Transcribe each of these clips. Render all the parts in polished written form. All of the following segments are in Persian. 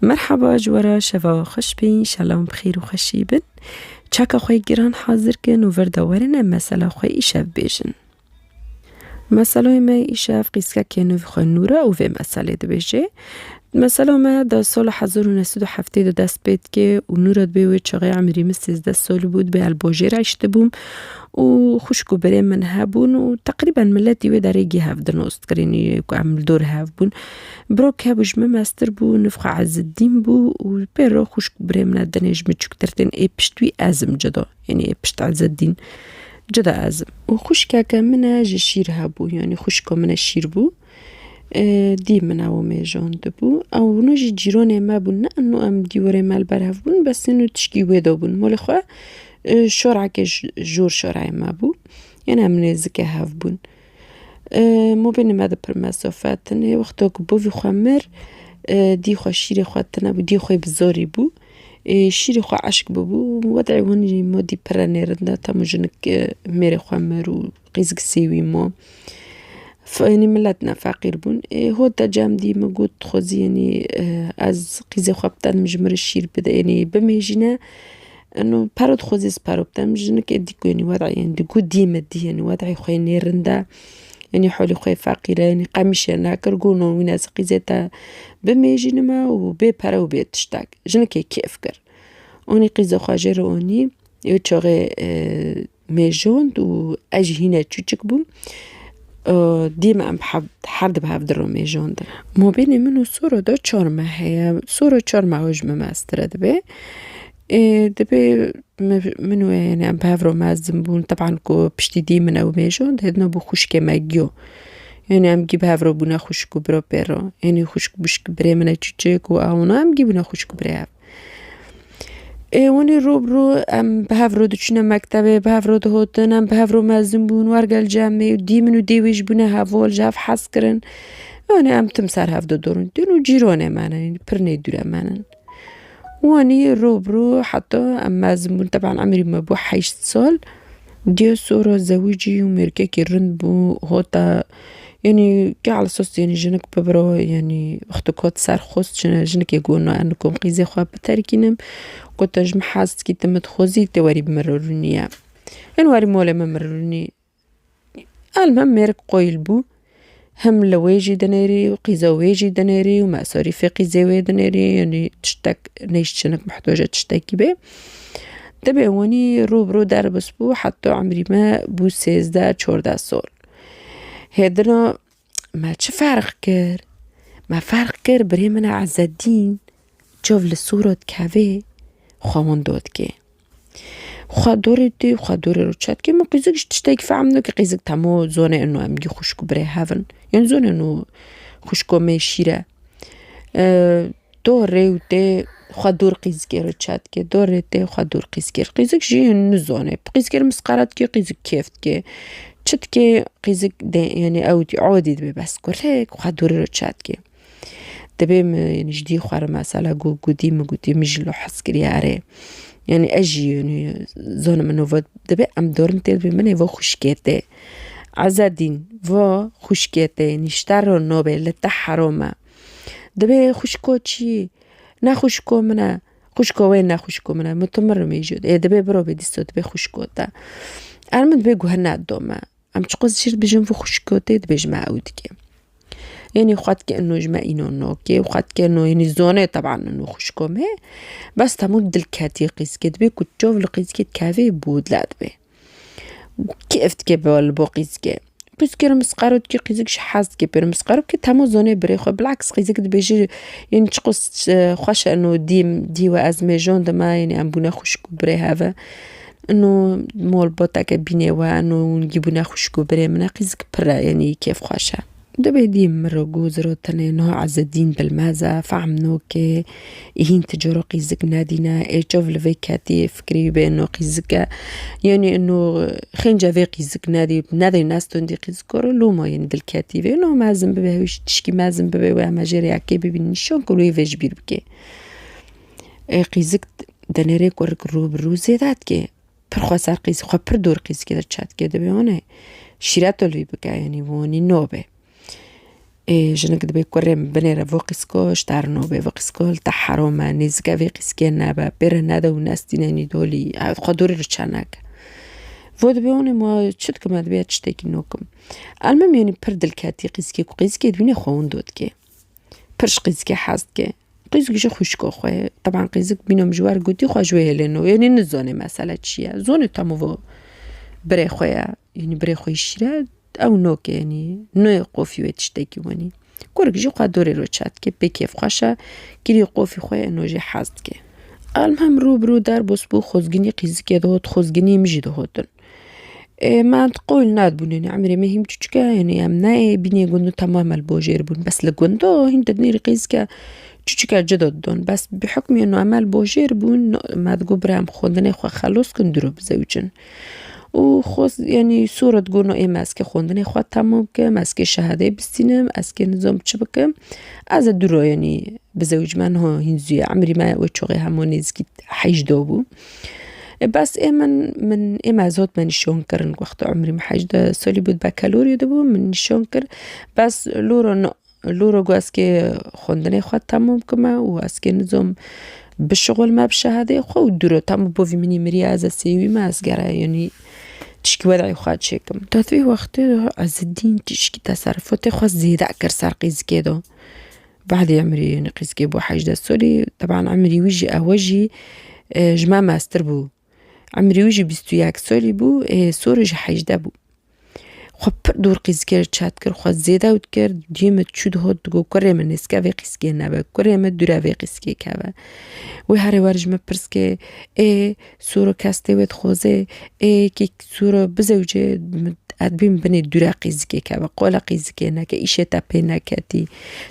مرحبا جوارا شوا خوش بین شلام بخیر و خوشی بن چاک خوی گران حاضر کن و ورداورن مسئله خوی ایشف بیجن مسئله ما ایشف قیسکه که نو خوی نورا و و مسئله دو بیجه مسئله ما دا سال 1970 دا دست بید که و نوراد بیوی چاقی عمریم 13 سال بود به الباجه رشته بوم و خوشکو برای من هبون و تقریبا ملتی و دریگی هفدن است کرینی که عمل دور هف بون برو که بجمه مستر بو نفخ عز الدین بو و برو خوشکو برای من دنیج مچکترتن ای پشتوی ازم جدا یعنی ای پشت عز الدین جدا ازم و خوشکه که منه جشیر هبو یعنی خوشکو منه شیر بو دی من او میجان دبو او نوجی جیران ما بون نه انو ام دیوره مال برهف بون بس انو تشکی ویدا بون مال خواه شرعه که جور شرعه ما بو یعنی هم نزکه هف بون مو بین ماده پر مسافت تنه وقتا که بوی خواه مر دی خواه شیر خواه تنه بو دی خواه بزاری بو شیر خواه عشق بو ودعی وانی ما دی پر نیرنده تمو جنک میر خواه مر و قیزک سیوی ما فاني ملتنا فقير بون هو دا جام دي مقود خوزي يعني از قيزي خوابتان مجمر الشير بدا يعني بميجينا انو بارود خوزي سبارو بتان مجينا كيديكو يعني وضعي يعني ديكو ديما دي يعني وضعي خوي نيرندا يعني حولي خوي فقيرة يعني قامش يعني كرقونو ويناس قيزيتا بميجينا ما وبي بارو بي تشتاك جينا كي كيفكر اوني قيزي خواجر اوني يوچوغي ميجوند و اجي هنا تشوچك بوم ديما بحب حد بحب درومي جوند مو بيني منو صورة دا چارمه هيا صورة چارمه وجمه ماستره دبي دبي منو يعني بحب رو مازم بون طبعا كو بشتي دي من او ميجوند هدنا بو خوشكي ماجيو يعني ام جيب هفرو بونا خوشكو برو بيرو يعني خوشكو بشك بري منا چوچك و اونا ام جيبونا خوشكو بري وانی رو ام به هفرو دچونه مکتبه به هفرو دهوتن ام به هفرو مزن بون ورگل جمعه دی منو دیویش بونه هوال جاف حس کرن وانی ام تمسر هفدو دورن دینو جیرانه منن پرنه دوره منن وانی رو حتی ام مزن بون طبعا عمري ما بو 8 سال ديو صورة زوجي وميركا كي رند بو هوتا يعني كي على اساس يعني جنك ببرو يعني اختكوت سر خوست جنك يقولنا انكم قيزي خواب بتاركينم كنت جم حاسس كي تمت خوزي توري بمرروني يعني واري مولا ممرروني المهم ميرك قويل بو هم لواجي دنيري وقيزا واجي دنيري ومأسوري في قيزا دنيري يعني تشتك نيش جنك محتاجة تشتكي بيه دبي واني رو در بسبو حتى عمري ما بو 13-14 سال هدنا ما چه فرق كر ما فرق كر بري من عز الدين جوف لصورة كافي خوان داد كي خدوري دي خدوري رو چات كي ما قيزكش تشتاك فعمدو كي قيزك تمو زونة انو امجي خوشكو بري هفن يعني زونة انو خوشكو ميشيرة دور ريو دي خدور قيزكي رو چات كي دور ريو دي خدور قيزكي قيزك جي نزونة قيزكي مسقارات كي قيزك كيفت كي چت كي قيزك دي يعني او دي عودي دي بس كوريك خدوري رو چات كي دبي يعني جدي خوار مسألة جو دي مجودي مجلو حسكري عري يعني أجي يعني زون منو فود دبي أم دورم تيل بمني فو خشكيته عزادين فو خشكيته يعني اشتروا النوبل للتحرمة دبي خشكو تشي نا خشكو منا خشكو وين نا خشكو منا متمر ميجود دبي برو بديستو دبي خشكو تا أنا دبي جوهنا الدوما أم تقص شير بجنب فو خشكو تي دبي جمع أودكي يعني خد كأنه جمعينه نوكي وخد كأنه يعني زونة طبعا انه خوشكم هي بس تمود الكاتي قيس كدبي كنت تشوف لقيس كد كافي بود لا دبي كيف تكبي ولا بوقيس كي بس كير مسقارو كي قيزك شحاز كي بير مسقارو كي تمو زونة بريخو بالعكس قيزك دبيجي يعني تقص خوش انه دي وازمي جون دما يعني ام بونا خوشكو بري هذا انه مول بوتا كبيني وانه نجيبونا خوشكو بري منا قيزك برا يعني كيف خوشة دبي دي مرة جوزرو تاني نوع عز الدين بالمازة فعمنو كي يهين تجرو قيزك نادينا ايشوف لفيكاتي فكري بانو قيزك يعني انو خنجا في قيزك نادي ناس تندي قيزكورو لوما يعني دالكاتي انو مازم ببه ويش تشكي مازم ببه وما جيري عكي ببين شون كلو يفاج بير بكي قيزك دانيريك ورك الروزي ذات كي برخوا سار قيزك خوا بردور قيزك دا تشات كي دبي هوني شيراتو لوي بكا يعني ووني نوبه جنك دبي كورم بني رفوقسكو شتارنو بفوقسكو تحرما نزكا فيقسكي نابا بيرنادا وناس ديناني دولي خدوري رچاناك فود بيوني ما تشد كما دبي تشتكي نوكم المهم يعني بردل كاتي قيسكي دبيني خوون دودكي برش قيسكي حازكي قيزك جو خوشكو خواه طبعا قيزك بينهم جوار قوتي خواه جوه لنو يعني نزوني مسألة چيا زوني تامو بري خواه يعني بري خواه شيراد او نوك يعني نوي قوفي ويتشتاكي واني كورك جو خواه دوري روچاتكي بكيف خواشا كيري قوفي خواه انو جي حازتكي المهم رو برو دار بو خوزگيني قيزكي دهوت خوزگيني مجي دهوتن ما تقول ناد بوني عمري ما هم تشكا يعني امناي بني قندو تمام البوجير بون بس لقندو هنت دنيري قيزكا تشكا جدد دون بس بحكم انه عمل بوجير بون ما تقول برام خوندني خو خلوص كندرو بزوجن وخوز يعني صورة تقولنا إيه ماسكة خوندني خو تمام كه ماسكة شهادة بستينم اسكي نظام تشبكه از درو يعني بزوج من هو هنزي عمري ما وتشغي همونيزكي حيج دوبو بس إيه من إيه مازوت من شونكر وقت عمري ما حاجة سولي بود بكالوريو دبو من شونكر بس لورو جو اسكي خوندني خو تمام كما واسكي نظام بالشغل ما بشهادة خو درو تمام بوفي مني مريازة سيوي ما اسقرا يعني تشكي وضعي وخاد شيكم تاثوي وقت عز الدين تشكي تصرفاتي خو زيادة أكر سار قيز كيدو بعد عمري يعني قيز كيبو حاجة سولي طبعا عمري ويجي أوجي جماعة ماستر بو عمري ويجي بستوياك سولي بو سورج حاجة دابو خب دور قيزكير تشاتكر خو زيادة وتكر ديما تشود هود تقو كوري من نسكا في قيسكي نابا كوري من دورا في قيسكي كابا وهاري وارج ما برسكي سورو كاستي ويد خوزي كي سورو بزوجي أدبين بني دورا قيزكي كابا قولا قيزكي ناكا إيشي تابي ناكاتي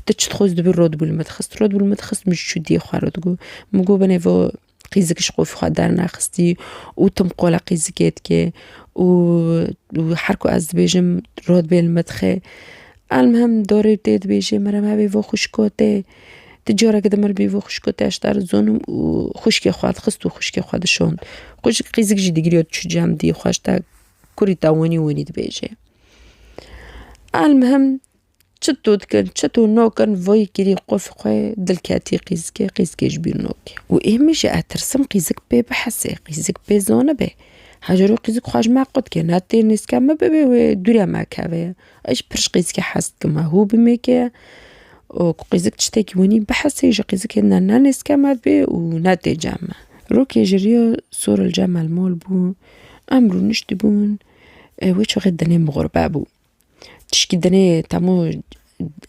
تشد خوز دبي رود بالمدخس مش شودي خوارو تقو مقو بني فو قيزك شقوف خدارنا خستي وتم قولا قيزكيتكي وحركو از بيجم رود بالمدخه المهم دوري تيد بيجي مرم هبي فو خشكوتي تجارة كده مر بيفو خشكوتي اشتار زونم وخشكي خواد خست وخشكي خواد شون خش قيزك جي ديجريو تشجام دي خواشتا كوري تاوني ويني بيجي المهم تشتو نوكن فوي كيري قف خوي دلكاتي قيزكي جبير نوكي وإيمي جاء ترسم قيزك بي بحسي قيزك بي زونة بي حاجرو قيزك خواج ما قد كي ناتي نسكا ما بي دوريا ما كاوي ايش برش قيزكي حاسد كما هو بميكي وقيزك تشتاكي ويني بحسي جا قيزك هنا نسكا ما بي وناتي جامع روكي جريو صور الجامع المول بو أمرو نشتبون ويشو غدني مغربا بو تشكي دني تامو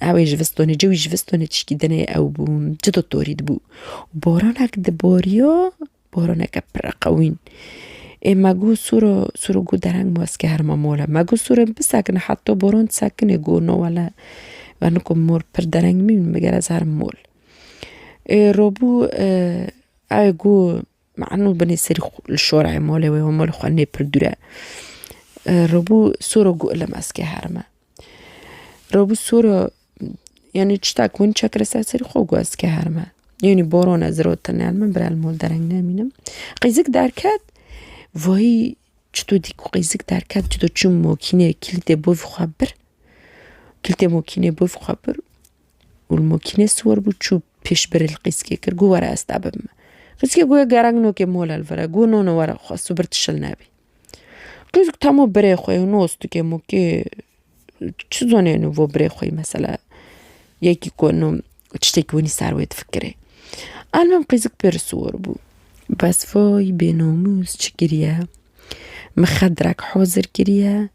اوي جفستوني جوي جفستوني تشكي دني او بو جدو توريد بو بورانك دبوريو بورانك برقوين ماگو سورو گو درنگ مواسکه هر مامولا ماگو سورو بساکن حتی بوران ساکنه گو نو ولا ونکو مور پر درنگ میم مگر از هر مول روبو گو معنو بني سري الشورع مولي ومول خواني پر دوره روبو سورو گو الا ماسکه هرما روبو سورو يعني تشتاك وين شكر سري خو گو اسکه هرما يعني بوران از رو تنال من برای المول درنگ نمینم قیزک درکت وای چطور دیگه قیزک درکت چطور چون ماکینه کلیت بوف خبر والماکینه سوار بود چوب پیش بر القیزکی کر گو ورا استعبم قیزکی گویا گرنگ نو که مولا الورا گو نو ورا خواستو برتشل نبی قیزک تامو برای خوی نوستو که موکی چزونه نو و برای خوی مثلا یکی کنو چتکی ونی سروید فکره المهم قیزک بر سوار بود بس وای بناموز چگریه مخدرک حاضر کریه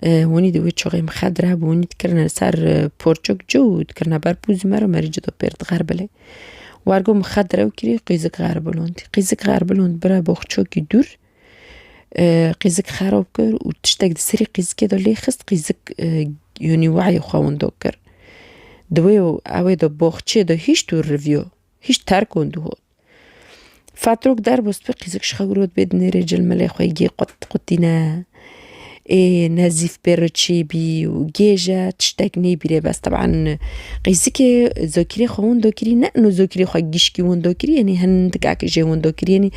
ونی دوی چوغی مخدره بونی تکرنه سر پورچوک جو تکرنه بر پوزی مرا مریجه دو پیرد غربله وارگو مخدره و کری قیزک غربلوند برا بخچوکی دور قیزک خراب کر و تشتاک سری قیزکی دو لیخست قیزک یونی وعی خواهندو کر دوی اوی دو بخچه دو هیچ دور رویو هیچ ترکوندو هود فاتروك دار بوسبي قيزك شخورود بدني رجل ملاخوي جي قطينا نزيف بيرتشي بي وجيجا تشتاكني بيري بس طبعا قيزك زوكري خوون دوكري نانو زوكري خو جيشكي وون دوكري يعني هندقاك جي وون دوكري يعني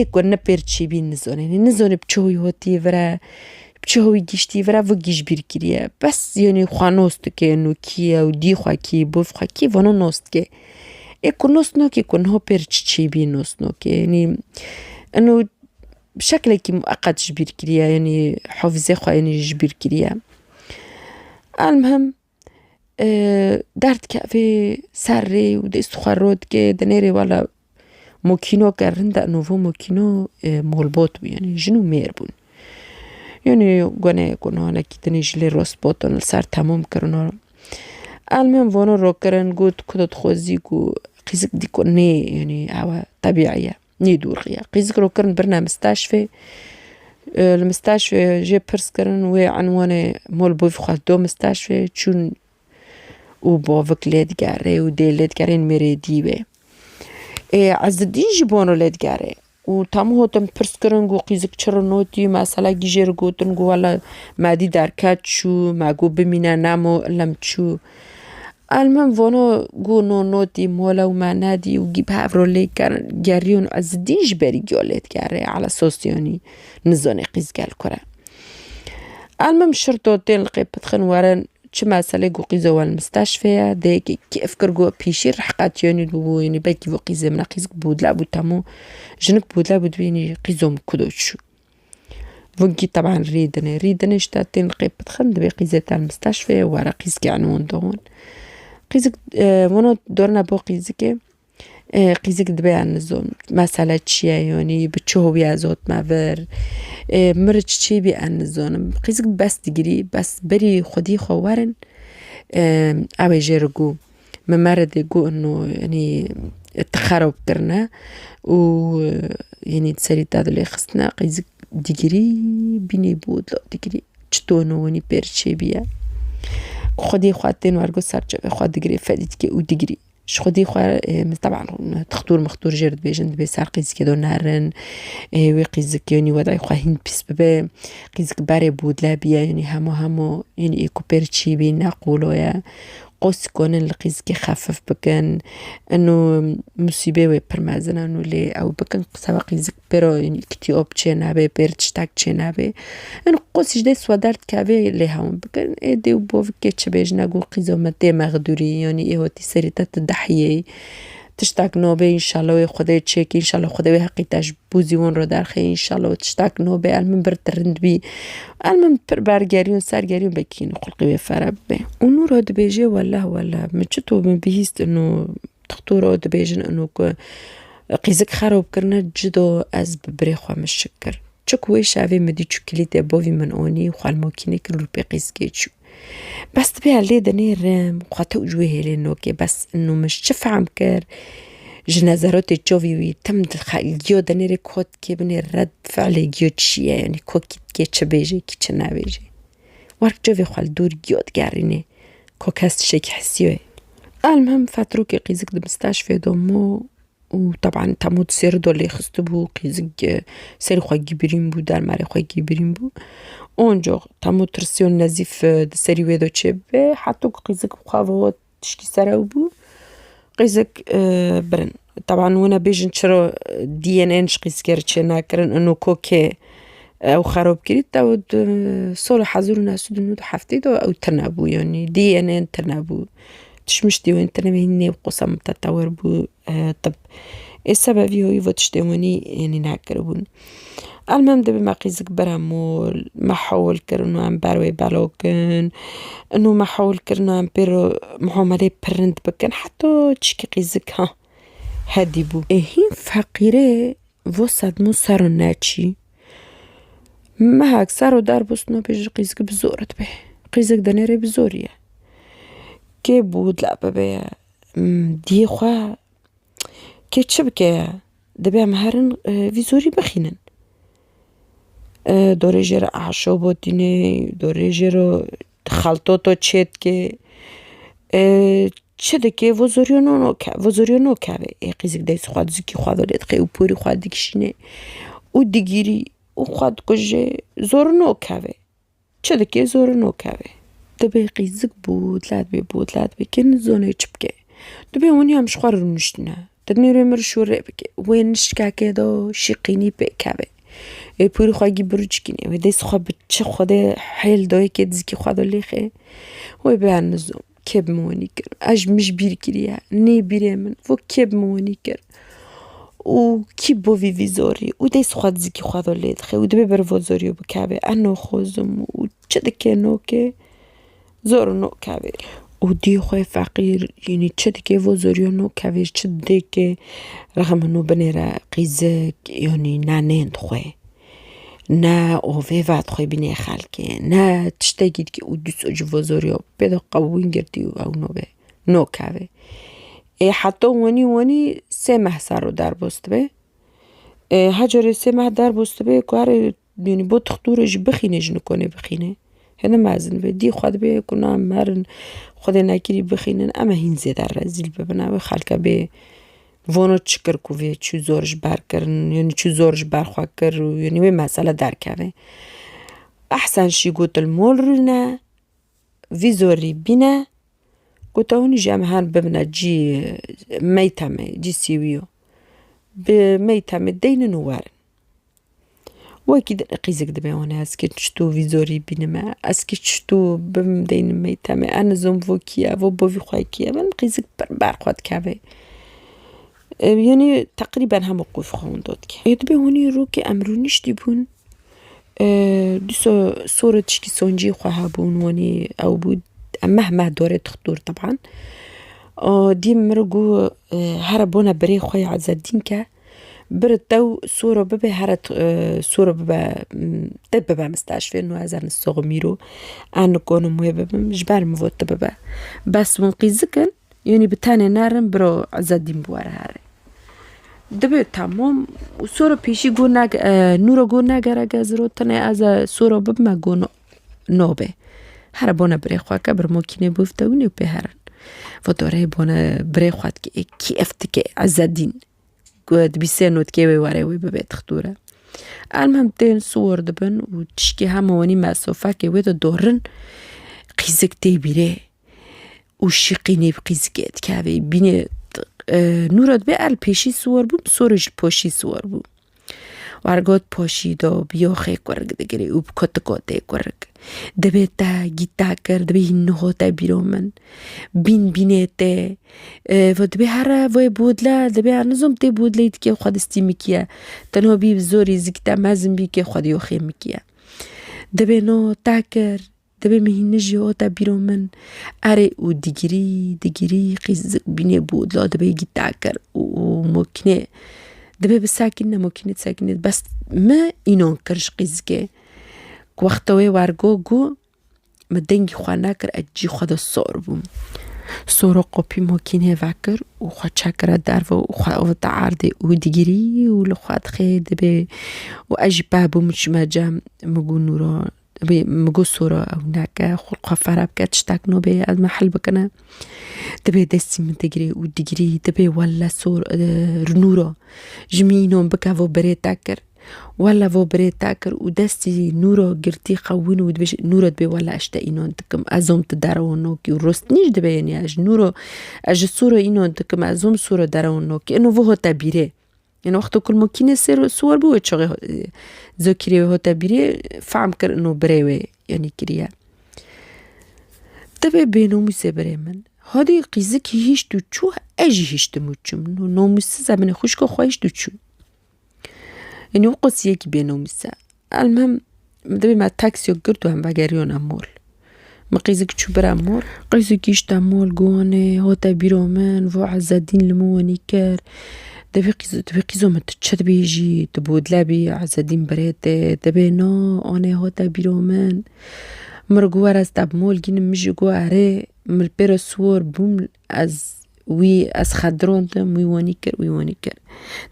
كنا بيرتشي بي نزون يعني نزون بچوي هوتي ورا بچه هوی گیشتی ورا و گیش بیر کریه بس یعنی خوانوست که نو کیه و دی خواه کی بوف خواه کی وانو نوست که اکو نوست نو که کنها پر چی بی نوست نو که یعنی انو بشكل كي مؤقت جبير كريا يعني حافظة خو يعني جبير كريا المهم دارت كافي سري ودست خرود كي دنيري ولا موكينو كرندا نوفو موكينو مولبوت يعني جنو ميربون يعني قنا كنا أنا كي جلي روسبوتون السار تمام كرنا المهم فانو روكرن قلت كنت خوزي كو قيزك دي كوني يعني هوا طبيعية نيدور غيا قيزك روكرن برنا مستشفى المستشفى جي برس كرن وعنوانه مول بوف خدو مستشفى چون و باوك لدگاره و دي لدگارين مريدي به عز الدين جيبونو لدگاره و تامو هاتم پرس کرن گو قیزک چرا نوتی مثلا گیجر گوتن گو والا مادی درکت چو مگو بمینه نمو لم چو المهم وانو گو نوتی مولا و منادی و گیب هفرو لیکن گریون از الدين جبری گیالت گره على سوسيوني نزاني قیزگل کره المهم شرطاتين لقي بتخن ورن چه مسئله گو قیزه والمستشفى ده كيف كرجو بيشير حقات يعني دو يعني باكي وقيزه من قيزك بود لا بود تمو جنك بود لا بود يعني قيزهم كدوشو وقي طبعا ريدنا اشتاتين لقي بتخن ده قيزه تاع المستشفى ورا قيزك عنوان دون قيزك وانا دورنا بو قيزك قيزك دبي عن الزوم مسألة چیه يعني بتشوه بيازوت معبر مرج چی بی عن الزوم قيزك بس تجري بس بري خدي خوارن اوه جرگو ممرد جو انه يعني التخرب كرنا و يعني تسري تادلي خصنا قيزك ديجري بيني بود لا ديجري چتونو وني بيرچي بيا خدي خواتين ورگو سرچه خود ديجري فديت كي و ديجري خدي طبعا تخطور مختور جرد بيجند بسار قيزك دو نارن وقيزك يعني وضعي خواهين بس ببا قيزك باري بود لابيا يعني همو يعني ايكو بيرتشي بي ناقولو يا قوس كون القيزك خفف بكن انه مصيبه وبرمازنا انه لي او بكن سوا قيزك بيرو يعني كتيوب چنابه بيرتشتاك چنابه انه قوس جدي سوادارت كافي لي هم بكن ايدي وبوف كيتش بيجنا قو قيزو مدي مغدوري يعني ايهو تي سريتات الضحيه تشتاق نوبه ان شاء الله خدای چکی ان شاء الله خدای حقیقتش بوزیون رو در خی ان شاء الله تشتاق نوبه المن بر ترند بی المن برگریون سرگریون بکین خلقی فرب به اونو رو دبیجه والله مچتو بهیست انه تخطور دبیجن انه قیزک خراب کرنه جدو از ببری خوا مشکر چکوی شاوی مدی چکلیت باوی من آنی خوال ماکینه کن رو بی قیزگی چو بس تبي عليه دنير مقاطع وجوهي لأنه بس إنه مش شفعم كر جنازرات تشوفي ويتم الجيو دنير كود كي بني رد فعل جيو تشي يعني كود كي تشبيجي كي تشنابيجي وارك جوفي خال دور جيو تقاريني كوكاست شيك حسيوه المهم فاترو كي قيزك دمستاشفى دومو وطبعا تموت سير دولي خستبو قيزك سير خواهي جبرين بو دار ماري خواهي جبرين بو اونجا تمو ترسيون نزيف سري ويدو چبه حتى قيزك خواهو تشكي سراو بو قيزك برن طبعا وانا بيجن چرا دي ان انش قيزكر چه ناكرن انو كوكي او خراب كريت تاود سول حزور ناسو دنو دو حفتي دو او تنابو يعني دي ان ان تنابو تشمشتي وين تنميني بقصة متطور بو طب السبب هو يفتشتوني يعني ناكربون المهم دبي ما قيزك برامول ما حاول كرنو عم باروي بالوكن انه ما حاول كرنو عم بيرو معاملة برند بكن حتى تشكي قيزك ها هادي بو هين فقيرة وصد مو صارو ناتشي ما هاك صارو دار بوسنو بيجي قيزك بزورت به قيزك دنيري بزورية كي بود لا بابا دي خوا كي تشبكي دبي مهرن فيزوري بخينن دوره جر اعشاب دینه دوره جر خلطاتو چت که چه که وزوریونو که قیزک دیس خواد زکی خواد ولید خیلی پوری خواد دکشینه و دیگیری و خواد کجه زورنو که چه که زورنو که دبی قیزک بود لاد بی که نزونه چبکه دبی اونی هم شخوار رو نشتنه دنیره مرشوره بکه وینش که که دا شیقینی بکه پوری خواهی بروچ کنی و دیس خواه بچه خوده حیل دایی که دزکی خواه لیخه و به نظام کب موانی کرد اج مش بیر کریه نی بیره من و کب موانی کرد و کی بوی ویزاری و دیس خواه دزکی خواه لیخه و دبی بر وزاریو بکاوه انو خوزم و چه دکه نو که زور نو کاوه و دی خواه فقیر یعنی چه دکه وزاریو نو کاوه چه دکه رقم نو بنیره قیزک یعنی نانند خواه نه اوه وقت خواه بینه خلکه نه تشته گید که او دوست اجو وزاریا پیدا قوین گردی و او نو کاوه حتی وانی 3 ماه سر رو در بست به هجاره 3 ماه در بست به که یعنی با تختورش بخینه نکنه بخینه هنه مازن به دی خود به کنه مرن خود نکری بخینن اما هین زیده رزیل ببنه و خلکه به وانو چکر کوی چو زورش بر کرن یعنی چو زورش برخوا کر یعنی به مسئله درکه احسن شی گوتل مول رو نه ویزوری بینه گوته اونی جمعان ببنه جی میتمه جی سیویو به میتمه دین نوارن وکی قیزک دبی آنه از که چطور ویزوری بینه از که چطور بم دین میتمه انزم وکیه و باوی خواهی کیه من قیزک برخواد که یعنی تقریبا هم وقوف خواهند داد که دبی هونی رو که امرونیش دی بون دوسا صورة تشكي سونجي خواه بون واني او بود مهما داره تخطور طبعا دي مرقو هربونا بري خواه عزادين که برد دو صورة ببه هرت صورة ببه مستشفى انو ازان الصغ ميرو انو كونو موه ببه مجبر مفوت ببه بس ونقيزكن يعني بتاني نارن برو عزادين بواره هاره دبی تمام صورة پیشی گو نورا گو نگره گذرو تنه از صورة ببما گو نوبه هر بانه بره خواه که بر ماکینه بفته و نیو پهرن و داره بانه بره خواه که کی افتی که عزدین گوید بیسه نوت که واره وی ببه تختوره المهم تین صور دبن و تشکی هموانی مسافه که ویدا دارن قیزک تی بیره و شقینه بقیزکت که وی بینه نورد به ال پیشی سوار بود سورج پاشی سوار بود ورگات پاشی دا بیا خی کرگ دگری او کات کرگ دبی تا گیتا کرد دبی نه تا بیرامن بینه ته و دبی هر وای بودلا دبی نظام ته بودلید که خود استیمی کیه تنها بی زوری زیکتا مزم بی که خود یو خیم کیه دبی نو تا کرد دبی مهین نجیو تا بیرامن اره او دیگری قیز بینه بود لا دبی گیتا کرد و ممکنه دبی بساکنه ممکنه تساکنه بس ما اینان کرش قیز که وقتوی ورگو گو مدنگی خواه نکر اجی خدا سار بوم سورا قاپی ممکنه وکر و خواه چکر در و خواه تعرده و دیگری و لخواد خید دبی و اجی بابو مچما جم مگو نورا مگو سورا او نکه خلقا فراب که تشتاک نو به از محل بکنه دبی دستی من تگری و دیگری دبی والا سور نورا جمینون بکه و بره تکر والا و بره تکر و دستی نورا گرتی خوین و دبیش نورا دبی والا اشتا اینون دکم ازم تدارونو که رست نیش دبی یعنی اج نورا اج سورا اینون دکم ازم سورا دارونو که اینو وحو تبیره یعنی وقتی کل ممکنه سوار بود چاقی ذکری و تبیره فهم کرد انو بره یعنی کریه دبی به نومیسه بره من هادی قیزه که هیچ دو چو اجی هیچ دموچم نومیسه زمین خوشکا خواهیش دو چو یعنی او قصیه که به نومیسه المهم دبی ما تاکسی گرد و هم بگریون امول ما قیزه که چو برم مول قیزه که هیچ امول گوانه ها تبیره من و عزدین لموانی کرد دبی قیزو مت چد بیجی تبود لبی عزدین بريته دبی نا آنه ها تبیره من مرگوار از تب مول گینم میشه گواره مل پر سوار بوم از خدران تم ویوانی کر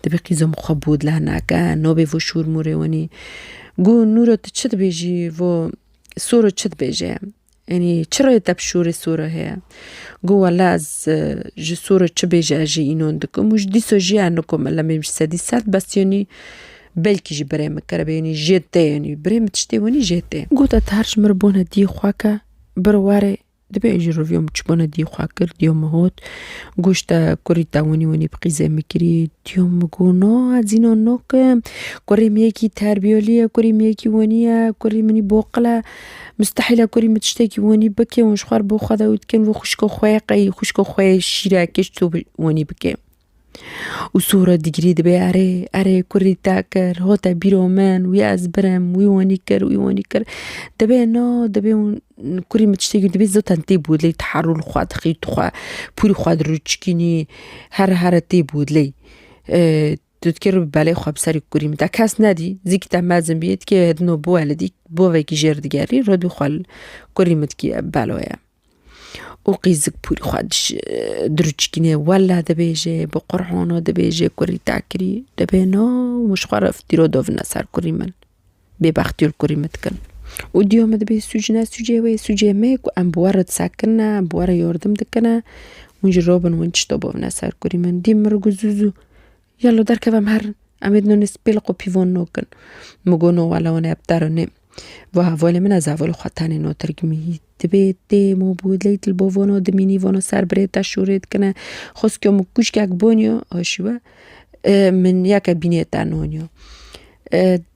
دبی قیزو مخبود لحنکه نابی و شور موره وانی گو نورت چد بیجی و سورو چد بیجی یعنی چرا تب شور سوره هیا گو والا از جی سوره چه بیجی اجی اینون دکم مش دیسو جی انکم الا میمش سدیسات بس یعنی بلکی جی بریم کرده یعنی جیته یعنی بریم تشتی ونی جیته گو تا ترش مربونه دی خواکه برواره دبي يجرو فيهم تشبونا دي خاكر ديوم هوت قوشتا كوريتا وني بقيزة مكري ديوم مقونو عزينو نوك كوري ميكي تربيولية كوري ميكي ونيا كوري مني بوقلا مستحيلة كوري متشتاكي وني بكي ونشخار بو خدا ويتكن بو خشكو خواقي خشكو خواي شيراكش تو وني بكي وصورة ديجري دبي أري كوري تاكر هوتا بيرو من ويا أزبرم ويوانيكر دبي كوري متشتاقي دبي زوتان تيبود لي تحرو الخواد خي تخوا بوري خواد روتشكيني هر تيبود لي تذكر بالي خواب بساري كوري متا كاس نادي زيك تعمازن بيت كي هدنو بوالدي بوفيكي جير دياري رودو خوال كوري متكي بالويا وقيزك بوري خوادش دروتشكيني ولا دبيجي بقرحونو دبيجي كوري تاكري دبينو مش خوار افتيرو دوفنا سار كوري من ببختير كوري متكن وديوم دبي سوجي ميك وام بوارد ساكنا بوارا يوردم دكنا ونجروبن ونشتوبو نسار كوري من دي مرغوزوزو يلا دركبم هر امدنو نسبيلقو بيفون نوكن مگونو ولا وانا ابترني وهاولي من ازاولو خطاني نو ترجمي دبي دي موبود ليت البوفونو دميني فونو سار بريتا شوريت كنا خسكو مكوش كاك بونيو هشوا من ياك بينيتا نونيو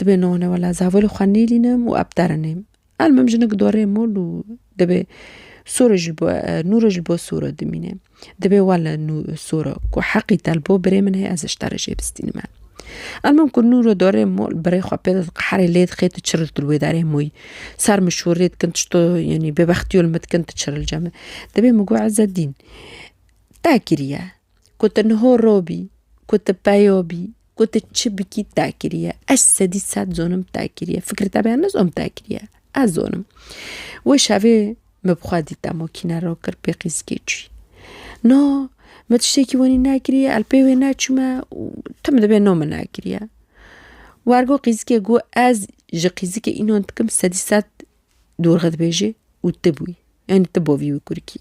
دبي نونا ولا زاولو خانيلينم وابترنم المهم جنك دوري مولو دبي نور جلبو صورة دمينه دبي ولا صورة كو حقي تلبو بري من هي از اشترى جيب ستينما المهم كو نور دوري مول بري خو بيد قحري ليد خيط تشرلت الوداري موي صار مشوريت كنت شتو يعني ببختيو المت كنت تشرل الجامع دبي مقو عز الدين تاكريا كنت نهو روبي كنت بايوبي كنت تشبكي تاكريا السدي سات زونم تاكريا فكرة تابع نزوم تاكريا ازونم وشافي مبخادي تامو كينا روكر بقيسكيتشي نو ما تشتكي واني ناكريا البيوي ناتشما تم دبي نوم ناكريا وارغو قيسكي جو از قيسكي انو انتكم سادسات دور غد بيجي وتبوي يعني تبوفي وكوركي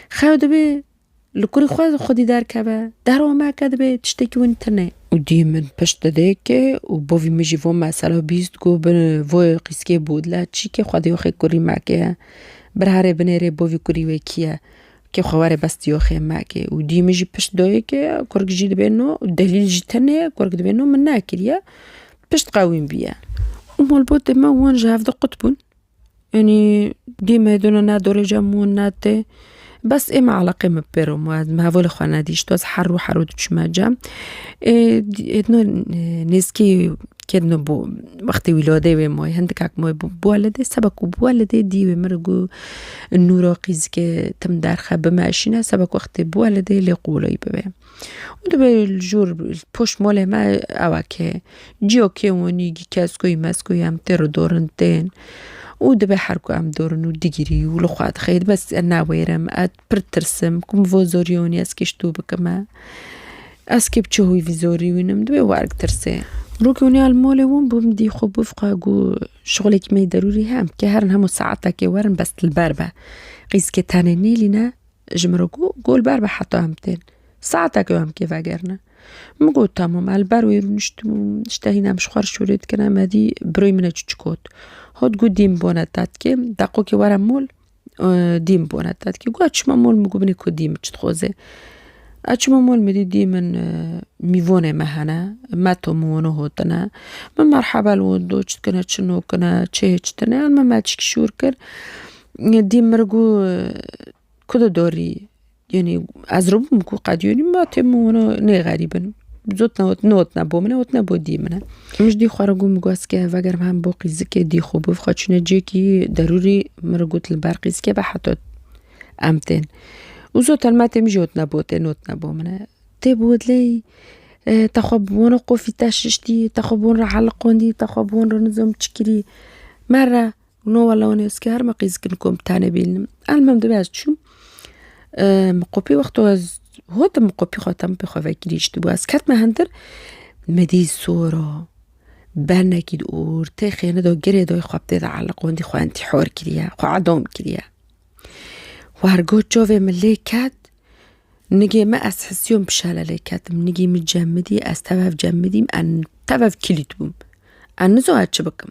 خاو دبي لكوري خودي دار كابا دارو ما كدبي تشتكي واني ترني ودي من بشت ديكي وبوفي ميجي فو ما سالو بيست جو بن فو قيسكي بودلا تشيكي خودي وخي كوري ماكي برهاره بنيري بوفي كوري ويكيا كي خواري بس يوخي ماكي ودي ميجي بشت دويكي كورك جيد بينو الدليل جيتني كورك بينو من ناكريا بشت قاوين بيا ومول بوت ما وان جاف دو قطبون يعني ديما يدونا نادوري جامون ناتي بس إما علاقة مبيرو ما هفول خوانا ديش توز حرو تشما جام إدنو نسكي كدنو بو وقتي ولادي وماي هندكاك ماي بوالدي سبك وبوالدي دي ومرقو النورا قيزك تم دارخة بماشينا سبك وقتي بوالدي اللي قولي ببا ودبا الجور البوش مالي ما اواكي جيوكي ونيجي كاسكوي ماسكوي هم تيرو دورنتين ودبا حركو عم دورن وديجري ولخوات خيد بس انا ويرم برترسم كم فوزوريوني اسكيشتو بكما اسكي بتشوي فيزوري وينم دبا وارك ترسي روكوني المولي وون بمدي خوب وفقا جو شغلك مي ضروري هم كهرن همو ساعتك ورن بس الباربة قيس كتانيني لنا جمرقو جو الباربة حطو همتين ساعتك وهم كيف اقرنا مقو تامم البارو نشتهينا مشخار شوريت كنا مادي بروي من جوجكوت هود جو ديم بونا تاتكي داقو كي ورا مول ديم بونا تاتكي جو اتشما مول مقو بني كو ديم تشتخوزي اتشما مول مدي ديمن ميفوني مهنا ما تومونو هوتنا من مرحبا الودو كنا تشنو كنا تشيهتنا ما ماتشك شوركر ديم مرقو كده دوري يعني ازرب مكو قد يعني ما تمونو ني غريبا بزوتنا نوتنا بومنا وتنا بو ديمنا مش دي خرجو مگواسكه وگر هم بو قيزكه دي خوب فخاچنه جيكي ضروري مرغوت البرقيزكه بحطت امتن وزوت الماتم جوتنا بوت نوتنا بومنا تبودلي تخبون قوفي تاششتي تخبون رحلقوندي تخبون رنزم تشكري مره نو ولا ونسكار ما قيزكنكم تاني بيلم المهم دباز شو مقوبي وقتو از هوت مقوبي خاتم بخواه گریش تو باز کت مهندر مدی صورة برنا كيد اور تخينا دو گره دو خواب تيدا علاقون دي خواه انتحار كريا خواه عدام كريا وهرگو جاوه ملي كت نجي ما أسحسيون بشالة لكت نجي متجمدي أستوف جمدي أن توف كليت بوم أن نزو هاتش بكم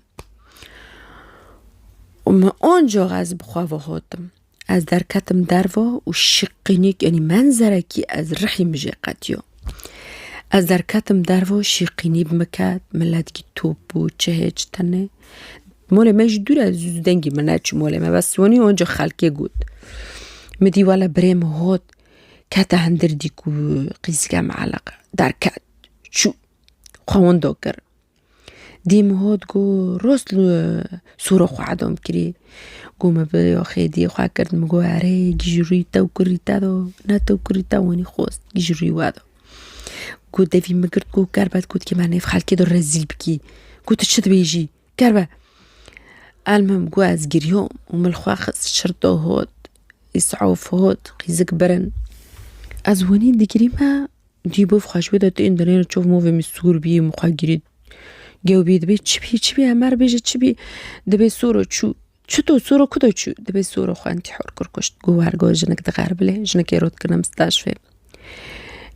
وما أنجا غاز بخواه هاتم از درکتم دروا و شقینیک یعنی منظرکی از رحم جقتیو از درکتم دروا شقینی بمکد ملت کی توپ بود چه هیچ تنه مال ماش دور از دنگی مناچ مال ما بس ونی اونجا خلقی گود مدی ولا بریم هات کتا هندر دیکو قیزگا معلق درکت شو خوان داکر دیم هات گو راست سورا خواهدام کری گو ما به آخه دی خواه کرد مگو اره گیجوری تاو کری تا دو نه تاو کری تا وانی خواست گیجوری وادو گو دوی مگرد گو کربت گود که من خلقی دو رزیل بکی گو تو چه بیجی کربه المهم گو از گریوم و ملخواه خست شرطو هات اسعاف هات قیزک برن از وانی دیگری ما دیبوف خواهش بده تا این دنیا چوف موفه مسور بی مخواه گرید گو بید بی چی بی همه بیجه چی بی دبی سورو چو تو سورو کدو چو دبی سورو خواه انتحار کرکشت گو هرگاه جنک دغر بله جنک ایرود کنم ستاشفه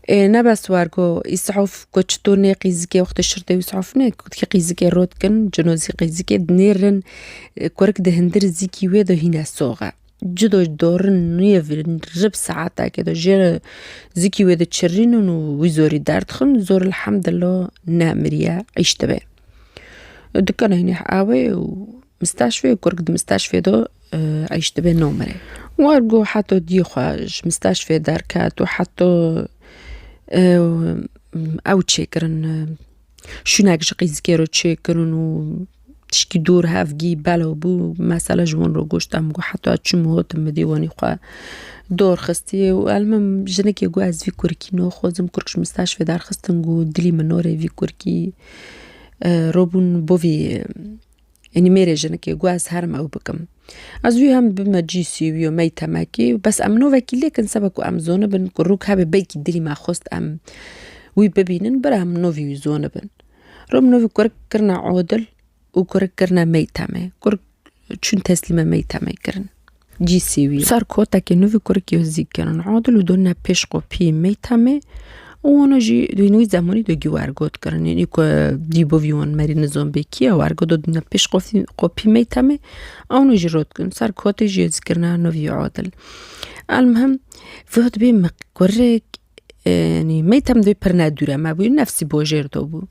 نبست وارگو اسعاف کو چطور نه قیزکی وقت شرطه اسعاف نه که قیزکی رود کن جنازی قیزکی دنیرن کرک دهندر زیکی و ده هینه سوغه جدو دورن نیفرن رب ساعته که ده جر زیکی و ده چرینن و ویزوری درد خن زور الحمدلله نامریه عیشته به دکانه هینه حاوی و مستشفی و کرک ده مستشفی ده عیشته به نمره وارگو حتی دی خواهش مستشفی درکت و حتی او چه کرن شونک قیزکی رو چه کرن و تشکی دور هفگی بلا بو مسئله جوان رو گوشتم گو حتی چون هاتم دیوانی خواه دور خستی و علمم جنکی گو از وی کرکی نو خوزم کرکش مستشفی در خستن گو دلی مناره وی کرکی روبون بوی یعنی میره جنکی گو از هرم او بکم از وی هم بمجیسی ویو میتمکی بس امنو وکی لیکن سبکو ام زونه بن کروک هبه بیکی دلی ما خوست ام وی ببینن برا هم نوی زونه بن روم نوی کرک کرنا عادل و کرک کرنا میتمه کرک چون تسلیم میتمه کرن جیسی ویو سر کوتا که نوی کرکی وزی کرن عادل و دونه پیش قوپی میتمه اونا جی دوینوی زمانی دو گی وارگود کرن یعنی که دیبو ویوان مری نظام بکی وارگود دو دونه پیش قوپی میتمه اونا جی رود کن سر کوتا جی ذکرنا نوی عادل المهم فهد بی مقرک یعنی میتم دوی پر ندوره ما بوی نفسی بوجر دو بو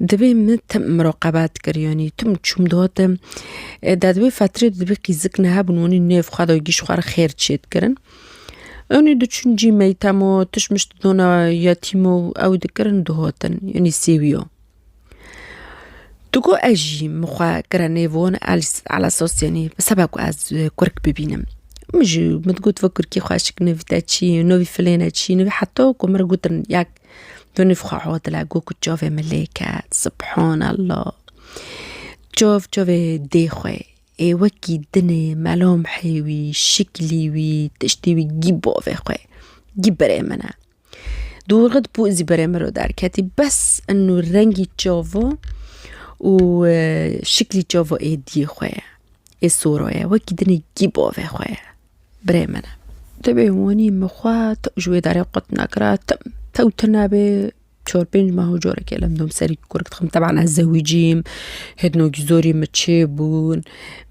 دبی متم مراقبت کردی یعنی تم چوم دادم دادوی فتره دبی قیزک نه بنونی نف خدا گیش خوار خیر چید کردن اونی دو چون جی میتم و تشمشت دونا یتیمو او دکرن دهاتن یعنی سیویو دگو اجی مخوا کرنه وان على اساس یعنی بسبب از کرک ببینم مجي متقول تفكر كي خواشك نوي تاتشي نوي فلانة تشي نوي حتى كمرة قلت ياك دوني فخاعات لاقوك تشوفي ملاكات سبحان الله تشوفي ديخوي اي وكي دني ملامحي وي شكلي وي تشتي جيبو في خوي جيب بريمنا دور غد بوزي بريمرو داركاتي بس انو رنجي تشوفو وشكلي تشوفو اي ديخوي اي صورويا وكي دني جيبو في خوي بريمنا تبعي واني مخوا تأجوي داري قط نكرات توتنا ب چور پنج ماهو جوره که لم دوم سری کرکت خم طبعا از زوجیم هدنو جزوري متشابون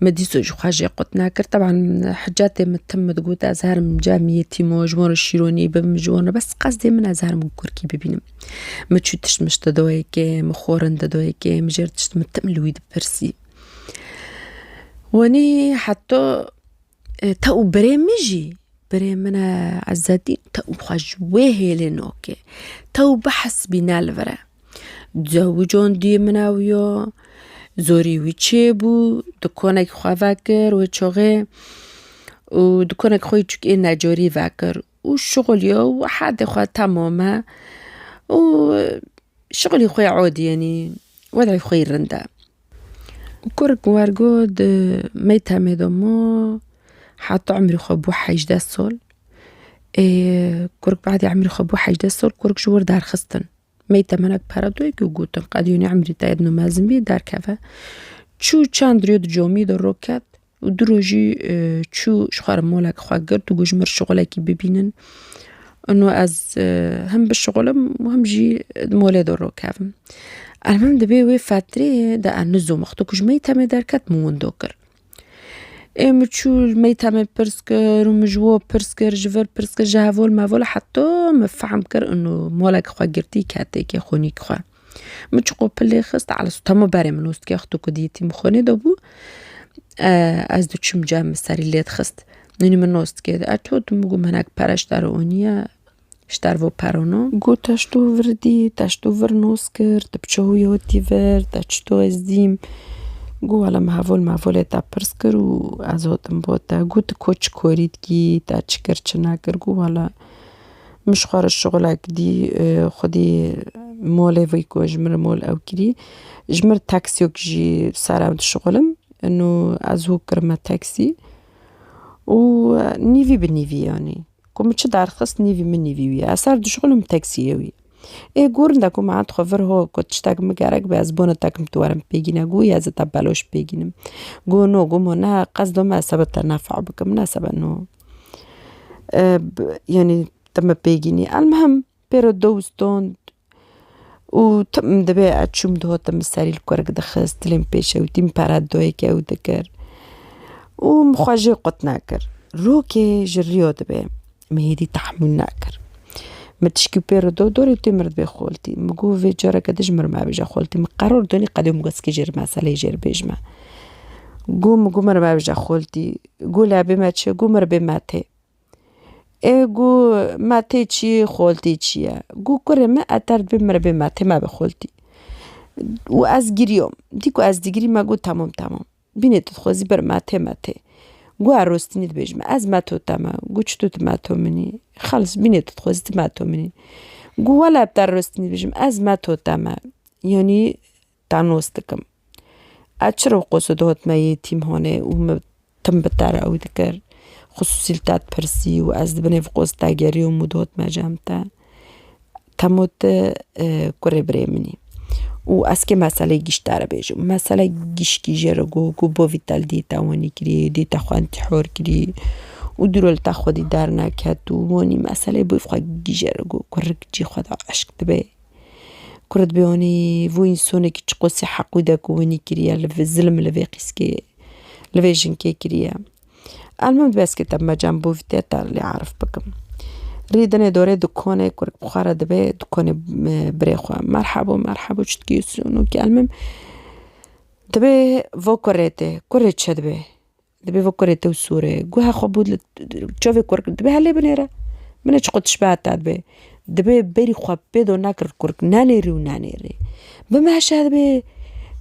مديسو جو خاجه قط ناكر طبعا حاجات متم تقول ازهر من جامعتي موجمور الشيروني بمجونا بس قصدي من ازهر من كركي ببينم ما تشوتش مشت دويك مخورن دويك مجرتش متم لويد برسي وني حتى تو بريمجي بريمنا عزادي تو خجوه لنوكي تو بحث بنا الفرا زوجون دي مناويو زوري ويتشيبو دكونك خوا فاكر ويتشوغي ودكونك خوي تشك إنا جوري فاكر والشغل يو حد خوا تماما وشغلي خوي عودي يعني وضعي خوي رندا وكورك وارقود ميتا ميدومو حتى عمري خبو حاج دا السول كورك بعد عمري خبو حاج دا السول كورك جور دار خستن ميتا منك بارادويك وقوتن قاديوني عمري تايدنو مازن بي دار كافا چو چند ريود جومي در روكات ودروجي چو شخار مولك خواقر تو گوش مر شغلكي ببينن انو از هم بالشغلم وهم جي مولي در روكافم المهم دبي وي فاتري دا انزو مختو كوش ميتا مدار كات مون دوكر متشول ميتام برسكر ومجوا برسكر جفر برسكر جهافول ما حتى مفهم كر إنه مالك خوا جرتي كاتك يا خونيك خوا متشقو بلي خست على ستامو باري منوست كي أختو كديتي مخوني دابو از دو چم جام سری لیت خست نینی من نوست که اتو دمگو منک پرش در اونیا شتر و پرونو گو تشتو وردی تشتو ورنوس کرد بچه‌وی هاتی ورد تشتو ازدیم گو حالا محول تا پرس کر و از هاتم باتا گو تا کوچ کورید کی تا چکر چنا کر گو حالا مش خارج شغلك دي خدي مولي فيكو جمر مول أو كري جمر تاكسيوك جي سارة شغلم إنه أزهو كرمة تاكسي ونيفي بالنيفي يعني كم تشد عرخص نيفي من نيفي ويا أصار دو شغلم تاكسي يوي إيه قورن داكو معاد خفر هو كنت تشتاق مقارك بأزبونة تاكم توارم بيجينا قو يازا تبالوش بيجينم قو نو قو منا قصدو ما سبت نافع بكم ناسب إنه يعني تم بيجيني المهم بيرو دوستون وتم دبي أتشوم ده تم السرير الكورك دخل تلين بيشة وتم براد دويك أو ذكر ومخاجي قط ناكر روكي جريو دبي مهدي تحمل ناكر متشكي بيرو دوري تمرد بخولتي مجو في جرا كدج مرمى بيجا خولتي مقرر دوني قديم قسكي جير مسألة جير بيجما جو مرمى بيجا خولتي جو لعبي ماتش جو مربي ماتي گو ماته چی خالتی چیه گو کره ما اترد بمر به ماته ما بخالتی و از گیریام دیگو از دیگری ما گو تمام بینه تو خوازی بر ماته گو عروستی نید بیجم از ماتو تمام گو چطور ماتو منی خالص بینه تو خوازی ماتو منی گو ولا بتر عروستی نید بیجم از ماتو تمام یعنی تنوستکم اچرا قصد هات ما تیم هانه و تم بتر او دکر خصوصیت پرسی و از دبنه فقوس تاگری و مدت مجموعه تموت کره برمینی و از که مسئله گیشتر بیشم مسئله گیش کیجر گو با ویتال دیتا وانی کری دیتا خوان تحور کری و درول تا خودی در نکت و وانی مسئله بفخوا گیجر گو کرک جی خدا عشق دبی کرد بیانی و انسانه که چقوسی حقوده کو وانی کریه لف ظلم لفی قیسکی لفی جنکی کریه المهم بس كتاب ما جنبو في تيتا اللي عارف بكم ريدني دوري دكانة كورك بخارة دبي دكانة بريخوا مرحبا شتكيس نوكي المهم دبي فوكوريتي كوريت شدبي دبي فوكوريتي وسوري جوها خبود تشوفي كورك دبي هاللي بنيرة من تشقط شبعت دبي بيري خواب بيدو ناكر كورك نانيري بما هشاد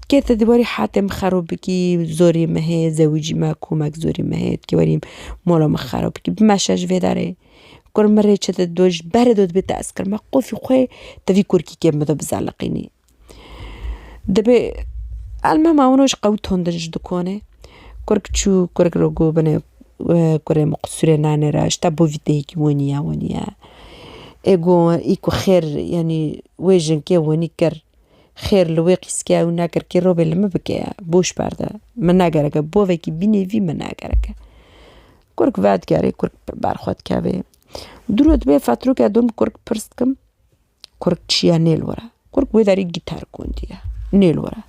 كيف تدوري حاتم خروبكي زوري مهي زوجي ما كومك زوري مهي كوريم مولا مخروبكي بمشاج في داري كل مرة تدوج باردود بتأسكر ما قوفي خوي تفي كوركي كيف مدو بزعلقيني دبي المهم اونوش قوت هندج دكونه كورك تشو كورك روغو بني كوري مقصوري ناني راش تابو فيتيكي ونيا ايكو خير يعني ويجن كي ونيكر خير لويقيس كيا وناكر كي روبي لما بكيا بوش باردا مناكرك بوفيكي بيني في مناكرك كورك فاد كاري كورك بارخوت كافي درود بي فاترو كادوم كورك برستكم كورك تشيا نيل ورا كورك ويداري جيتار كونديا نيل ورا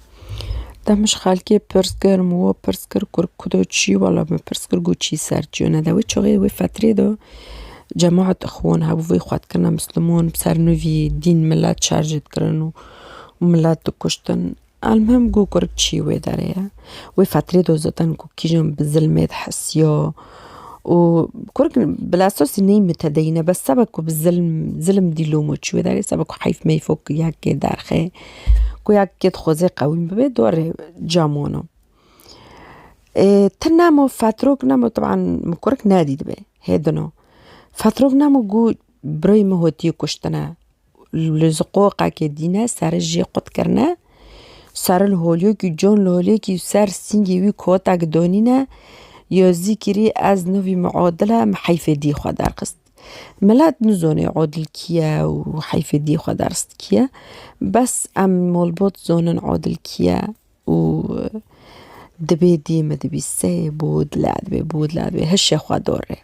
ده مش خالكي برسكر مو برسكر كورك كدو تشي ولا ما برسكر جوتشي سارجونا ده وي وي فاتري دو جماعة اخوانها بوفي خوات كنا مسلمون بسار نوفي دين ملات شارجت كرنو وملات كشتن المهم جو كورك تشي ويداريا وي فاتري دو زتن كو كيجم بظلمات حسيا وكورك بالاساس اني متدينه بس سبكو بالظلم دي لومو تشوي داري سبكو حيف ما يفوق ياك دارخه كو ياك خوزي قوي بدور جامونو تنامو فاتروك نامو طبعا مكورك نادي دبي هيدنو فاتروك نامو جو بروي مهوتي كشتنا لزقوقا كدينا سار الجي قد كرنا سار الهوليو كي جون الهوليو كي سار سينجي وي كوتا قدونينا يوزي كري از نوفي معادلة محيفة دي خدار قست ملات نزوني عادل كيا وحيفة دي خدار قست كيا بس ام مولبوت زونن عادل كيا و دبي ديما دبي سي بود لا دبي هشي خداره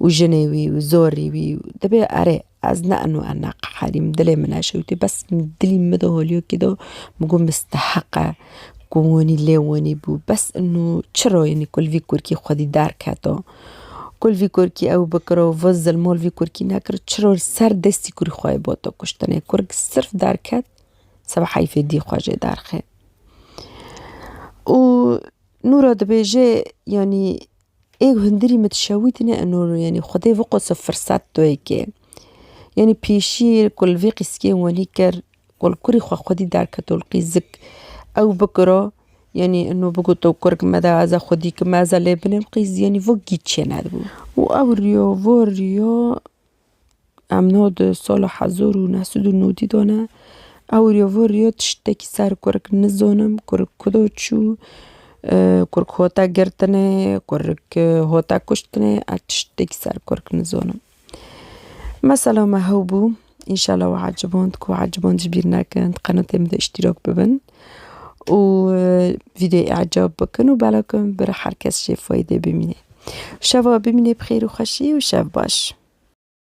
وجنوي وزوري وي دبي اري ازنا انا حالي مدلي مناشوتي بس مدلي مدهوليو كده مقوم مستحقة كوني ليواني بو بس إنه چرا يعني كل في كوركي خودي دار كاتا كل في كوركي أو بكرة وفز المول في كوركي ناكر چرا سر دستي كوري خواهي باتا كشتنه كورك صرف دار كات سبا حيفي دي خواجه دار خي و نورا دبيجي يعني ايه هندري متشاويتنا انه يعني خدي وقص فرصات تويكي يعني بيشير كل في قسكي ونيكر كل كوري خودي دار كتول قيزك او بكرة يعني انه بقول كورك ماذا عايزة خديك ماذا لابن قيز يعني فوقيت شين هذا و فوريو امنود صالح حزور ونحسد النودي دونا او فوريو تشتكي سار كورك نزونم كورك كدوتشو كورك هوتا گرتنه كورك هوتا كشتنه اتشتكي سار كورك نزونم مثلا ما هوبو ان شاء الله وعجبون جبيرنا كانت قناتي مدى اشتراك ببن وفيديو اعجاب بكن وبالكم برا حركز شي فايدة بمينه شافوا بمينه بخير وخشي وشاف باش